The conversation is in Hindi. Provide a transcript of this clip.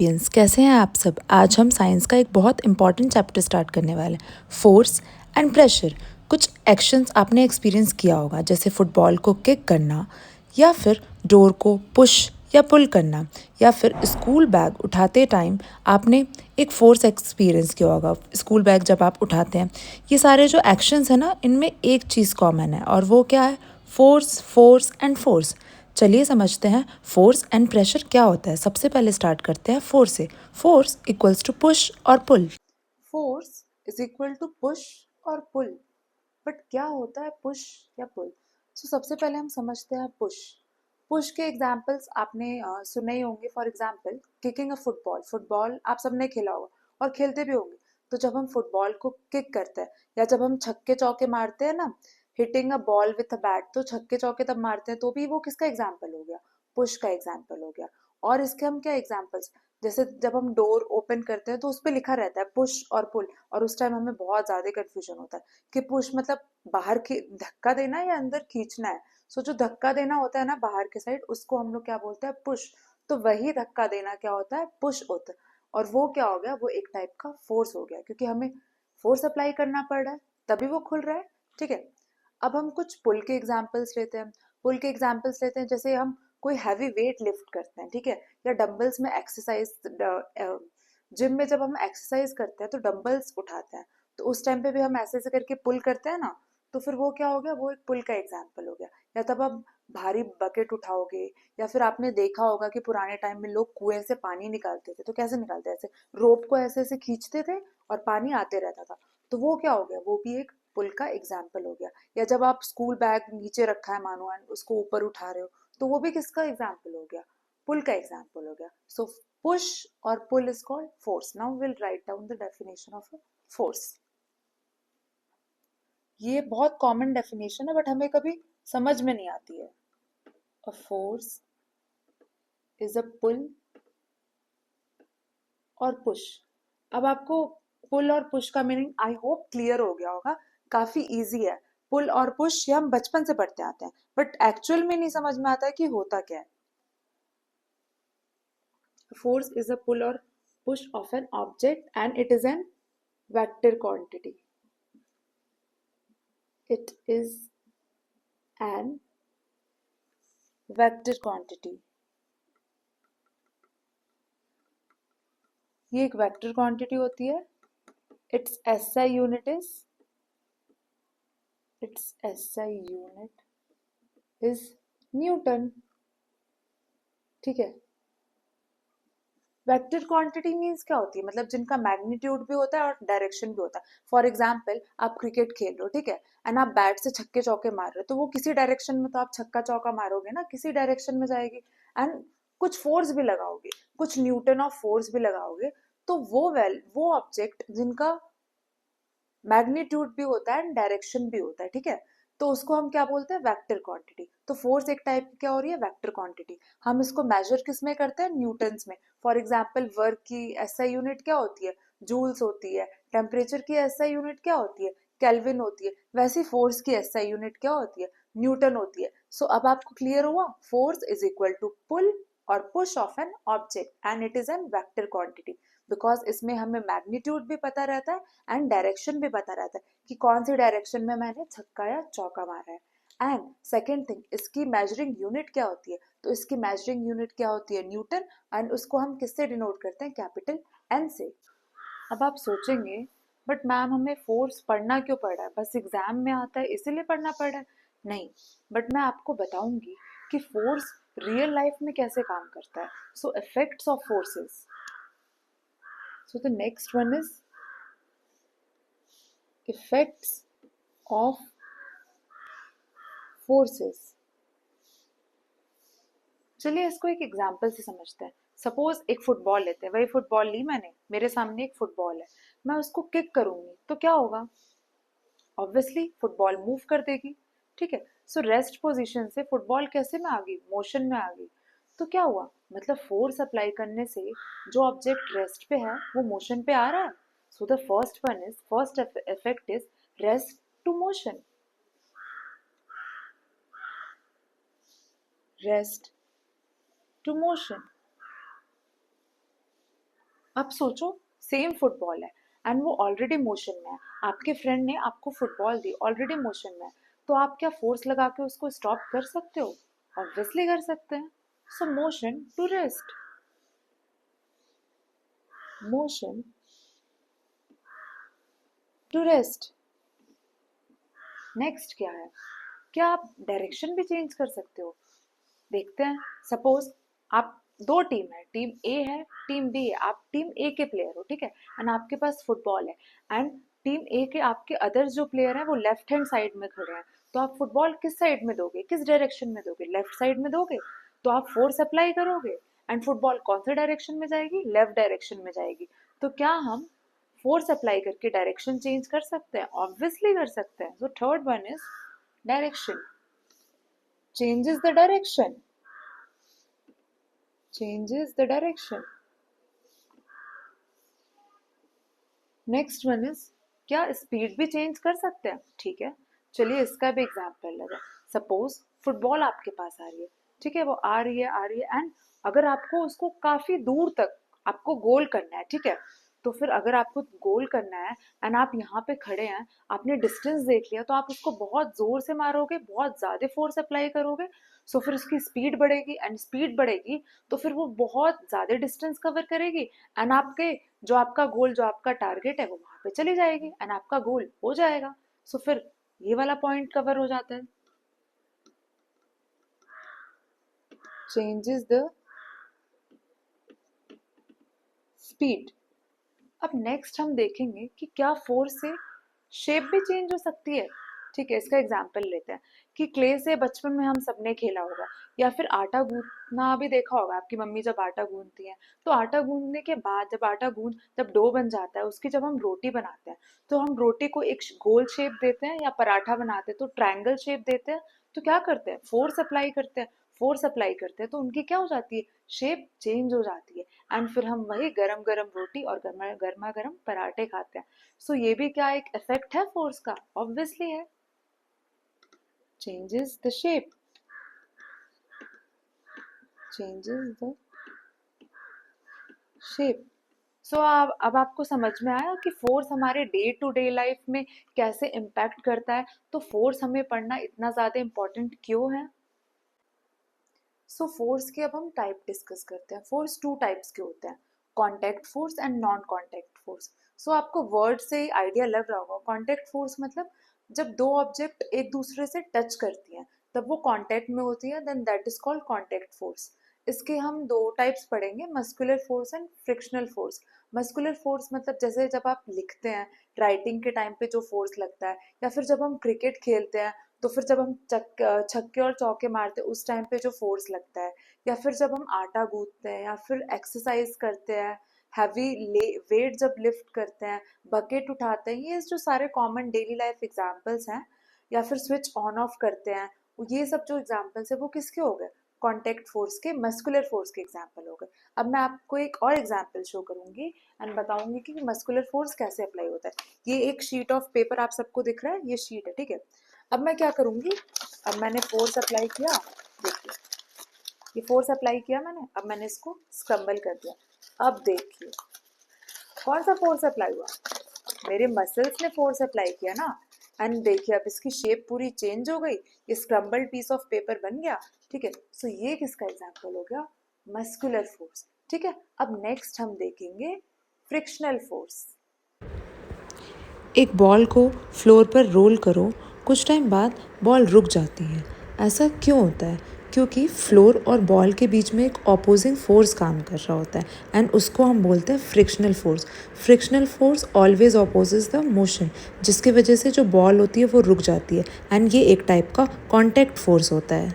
सापियंस, कैसे हैं आप सब। आज हम साइंस का एक बहुत इंपॉर्टेंट चैप्टर स्टार्ट करने वाले हैं, फोर्स एंड प्रेशर। कुछ एक्शंस आपने एक्सपीरियंस किया होगा, जैसे फुटबॉल को किक करना, या फिर डोर को पुश या पुल करना, या फिर स्कूल बैग उठाते टाइम आपने एक फोर्स एक्सपीरियंस किया होगा। स्कूल बैग जब आप उठाते हैं, ये सारे जो एक्शंस हैं ना, इनमें एक चीज़ कॉमन है, और वो क्या है? Force, force and force. चलिए समझते हैं फोर्स एंड प्रेशर क्या होता है। सबसे पहले स्टार्ट करते हैं फोर्स से। फोर्स इक्वल्स टू पुश और pull. Force is equal to push और पुल। बट क्या होता है पुश या पुल? सबसे पहले हम समझते हैं पुश। पुश के एग्जाम्पल्स आपने सुने ही होंगे। For example kicking a football. Football आप सबने खेला होगा और खेलते भी होंगे। तो जब हम फुटबॉल को किक करते हैं या जब हम छक्के चौके मारते हैं ना, hitting a ball with a bat, तो छक्के चौके तब मारते हैं, तो भी वो किसका एग्जाम्पल हो गया? पुश का एग्जाम्पल हो गया। और इसके हम क्या एग्जाम्पल्स, जैसे जब हम डोर ओपन करते हैं तो उस पर लिखा रहता है पुश और पुल, और उस टाइम हमें बहुत ज्यादा कंफ्यूजन होता है कि पुश मतलब बाहर धक्का देना है या अंदर खींचना है। जो धक्का देना होता है ना बाहर के साइड, उसको हम लोग क्या बोलते हैं? पुश। तो वही धक्का देना क्या होता है? पुश होता है। और वो क्या हो गया? वो एक टाइप का फोर्स हो गया, क्योंकि हमें फोर्स अप्लाई करना पड़ रहा है, तभी वो खुल रहा है। ठीक है। अब हम कुछ पुल के एग्जाम्पल्स लेते हैं। पुल के एग्जाम्पल्स लेते हैं, जैसे हम कोई हैवी वेट लिफ्ट करते हैं, ठीक है, या डंबल्स में एक्सरसाइज, जिम में जब हम एक्सरसाइज करते हैं तो डंबल्स उठाते हैं, तो उस टाइम पे भी हम ऐसे ऐसे करके पुल करते हैं ना, तो फिर वो क्या हो गया? वो एक पुल का एग्जाम्पल हो गया। या तब आप भारी बकेट उठाओगे, या फिर आपने देखा होगा कि पुराने टाइम में लोग कुएं से पानी निकालते थे, तो कैसे निकालते? ऐसे रोप को ऐसे ऐसे खींचते थे और पानी आते रहता था। तो वो क्या हो गया? वो भी एक पुल का एग्जाम्पल हो गया। या जब आप स्कूल बैग नीचे रखा है मानो, and उसको ऊपर उठा रहे हो, तो वो भी किसका एग्जाम्पल हो गया? पुल का एग्जाम्पल हो गया। सो पुश और pull is called force. Now will write down the definition of force. ये बहुत कॉमन डेफिनेशन है, बट हमें कभी समझ में नहीं आती है। अ फोर्स इज अ पुल और पुश। अब आपको पुल और पुश का मीनिंग आई होप क्लियर हो गया होगा। काफी इजी है। पुल और पुश ये हम बचपन से पढ़ते आते हैं, बट एक्चुअल में नहीं समझ में आता है कि होता क्या है। Force is a pull or push of an object and it is an vector quantity. It is an vector quantity. ये एक वेक्टर क्वांटिटी होती है। Its SI unit is Newton. ठीक है। वेक्टर क्वांटिटी मीन्स क्या होती है? मतलब जिनका मैग्नीट्यूड भी होता है और डायरेक्शन भी होता है। फॉर एग्जाम्पल आप क्रिकेट खेल रहे हो, ठीक है, एंड आप बैट से छक्के चौके मार रहे हो, तो वो किसी डायरेक्शन में तो आप छक्का चौका मारोगे ना, किसी डायरेक्शन में जाएगी। एंड कुछ फोर्स भी लगाओगे, कुछ न्यूटन ऑफ फोर्स भी लगाओगे, तो वो ऑब्जेक्ट जिनका मैग्नीट्यूड भी होता है एंड डायरेक्शन भी होता है, ठीक है, तो उसको हम क्या बोलते हैं? Vector quantity. तो फोर्स एक टाइप की क्या हो रही है? Vector quantity. हम इसको मेजर किस में करते हैं? न्यूटन्स में। फॉर एग्जाम्पल वर्क की एसआई यूनिट क्या होती है? जूल्स होती है। टेम्परेचर की एसआई यूनिट क्या होती है? केल्विन होती है। वैसी फोर्स की एसआई यूनिट क्या होती है? न्यूटन होती है। अब आपको क्लियर हुआ? Force is equal to pull और push of an object and it is an vector quantity. Because इसमें हमें मैग्नीट्यूड भी पता रहता है एंड डायरेक्शन भी पता रहता है कि कौन सी डायरेक्शन में मैंने छक्का या चौका मारा है। एंड सेकेंड थिंग, इसकी मेजरिंग यूनिट क्या होती है? तो इसकी मेजरिंग यूनिट क्या होती है? न्यूटन। एंड उसको हम किससे डिनोट करते हैं? कैपिटल एन से। अब आप सोचेंगे, बट मैम हमें फोर्स पढ़ना क्यों पड़ रहा है? बस एग्जाम में आता है इसीलिए पढ़ना पड़ रहा है? नहीं, बट मैं आपको बताऊंगी कि फोर्स रियल लाइफ में कैसे काम करता है। Effects of forces. The next one is effects of forces. चलिए इसको एक एग्जाम्पल से समझते हैं। सपोज एक फुटबॉल लेते हैं, वही फुटबॉल ली मैंने, मेरे सामने एक फुटबॉल है, मैं उसको किक करूंगी तो क्या होगा? ऑब्वियसली फुटबॉल मूव कर देगी। ठीक है। रेस्ट पोजीशन से फुटबॉल कैसे में आ गई? मोशन में आ गई। तो क्या हुआ? मतलब फोर्स अप्लाई करने से जो ऑब्जेक्ट रेस्ट पे है वो मोशन पे आ रहा है। The first effect is rest to motion. Rest to motion. अब सोचो, सेम फुटबॉल है एंड वो ऑलरेडी मोशन में है, आपके फ्रेंड ने आपको फुटबॉल दी, ऑलरेडी मोशन में है, तो आप क्या फोर्स लगा के उसको स्टॉप कर सकते हो? ऑब्वियसली कर सकते हैं। So motion to rest, motion to rest. Next क्या है, क्या आप डायरेक्शन भी चेंज कर सकते हो? देखते हैं। सपोज आप दो टीम है, टीम ए है, टीम बी है, आप टीम ए के प्लेयर हो, ठीक है, एंड आपके पास फुटबॉल है, एंड टीम ए के आपके अदर्स जो प्लेयर हैं वो लेफ्ट हैंड साइड में खड़े हैं, तो आप फुटबॉल किस साइड में दोगे, किस डायरेक्शन में दोगे? लेफ्ट साइड में दोगे। तो आप फोर्स अप्लाई करोगे एंड फुटबॉल कौन से डायरेक्शन में जाएगी? लेफ्ट डायरेक्शन में जाएगी। तो क्या हम फोर्स अप्लाई करके डायरेक्शन चेंज कर सकते हैं? ऑब्वियसली कर सकते हैं। So third one is direction, changes the direction, changes the direction. Next one is, क्या स्पीड भी चेंज कर सकते हैं? ठीक है, चलिए इसका भी एग्जाम्पल लगा। सपोज फुटबॉल आपके पास आ रही है, ठीक है, वो आ रही है एंड अगर आपको उसको काफी दूर तक आपको गोल करना है, ठीक है, तो फिर अगर आपको गोल करना है एंड आप यहाँ पे खड़े हैं, आपने डिस्टेंस देख लिया, तो आप उसको बहुत जोर से मारोगे, बहुत ज्यादा फोर्स अप्लाई करोगे, सो फिर उसकी स्पीड बढ़ेगी एंड स्पीड बढ़ेगी तो फिर वो बहुत ज्यादा डिस्टेंस कवर करेगी एंड आपके जो आपका गोल, जो आपका टारगेट है वो वहां पे चली जाएगी एंड आपका गोल हो जाएगा। सो फिर ये वाला पॉइंट कवर हो जाता है। Changes the speed. अब नेक्स्ट हम देखेंगे कि क्या फोर्स से शेप भी चेंज हो सकती है। ठीक है, इसका एग्जाम्पल लेते हैं कि क्ले से बचपन में हम सबने खेला होगा, या फिर आटा गूंथना भी देखा होगा, आपकी मम्मी जब आटा गूंथती है, तो आटा गूंथने के बाद जब डो बन जाता है, उसकी जब हम रोटी बनाते हैं, तो हम रोटी को एक गोल शेप देते हैं, या पराठा बनाते हैं तो ट्रायंगल शेप देते हैं। तो क्या करते हैं? फोर्स अप्लाई करते हैं, फोर्स अप्लाई करते हैं तो उनकी क्या हो जाती है? शेप चेंज हो जाती है एंड फिर हम वही गरम गरम रोटी और गर्मा गर्मा गर्म पराठे खाते हैं। सो ये भी क्या एक इफेक्ट है फोर्स का? ऑब्वियसली है। changes the shape, changes the shape. सो अब आपको समझ में आया कि फोर्स हमारे डे टू डे लाइफ में कैसे इम्पैक्ट करता है, तो फोर्स हमें पढ़ना इतना ज्यादा इम्पोर्टेंट क्यों है। सो फोर्स के अब हम टाइप डिस्कस करते हैं। फोर्स टू टाइप्स के होते हैं, contact force and non contact force. So आपको वर्ड से आइडिया लग रहा होगा, कॉन्टैक्ट फोर्स मतलब जब दो ऑब्जेक्ट एक दूसरे से टच करती हैं तब वो कॉन्टैक्ट में होती है, then that is called contact force. इसके हम दो टाइप्स पढ़ेंगे, muscular force and frictional force. Muscular force मतलब जैसे जब आप लिखते हैं, राइटिंग के टाइम पे जो फोर्स लगता है, या फिर जब हम क्रिकेट खेलते हैं तो फिर जब हम छक्के और चौके मारते हैं उस टाइम पे जो फोर्स लगता है, या फिर जब हम आटा गूंथते हैं, या फिर एक्सरसाइज करते हैं, हैवी वेट जब लिफ्ट करते हैं, बकेट उठाते हैं, ये जो सारे कॉमन डेली लाइफ एग्जांपल्स हैं, या फिर स्विच ऑन ऑफ करते हैं, ये सब जो एग्जांपल्स है वो किसके हो गए? कॉन्टेक्ट फोर्स के, मस्कुलर फोर्स के एग्जाम्पल हो गए। अब मैं आपको एक और एग्जाम्पल शो करूंगी एंड बताऊंगी कि मस्कुलर फोर्स कैसे अप्लाई होता है। ये एक शीट ऑफ पेपर आप सबको दिख रहा है, ये शीट है, ठीक है। अब मैं क्या करूंगी, अब मैंने फोर्स अप्लाई किया, देखिए ये फोर्स अप्लाई किया मैंने, अब मैंने इसको स्क्रम्बल कर दिया। अब देखिए कौन सा फोर्स अप्लाई हुआ? मेरे मसल्स ने फोर्स अप्लाई किया ना, एंड देखिए अब इसकी शेप पूरी चेंज हो गई, ये स्क्रम्बल्ड पीस ऑफ पेपर बन गया, ठीक है। सो ये किसका एग्जाम्पल हो गया? मस्कुलर फोर्स, ठीक है। अब नेक्स्ट हम देखेंगे फ्रिक्शनल फोर्स। एक बॉल को फ्लोर पर रोल करो, कुछ टाइम बाद बॉल रुक जाती है। ऐसा क्यों होता है? क्योंकि फ्लोर और बॉल के बीच में एक ऑपोजिंग फोर्स काम कर रहा होता है एंड उसको हम बोलते हैं frictional force. Frictional force always opposes the motion, जिसकी वजह से जो बॉल होती है वो रुक जाती है एंड ये एक टाइप का कॉन्टैक्ट फोर्स होता है।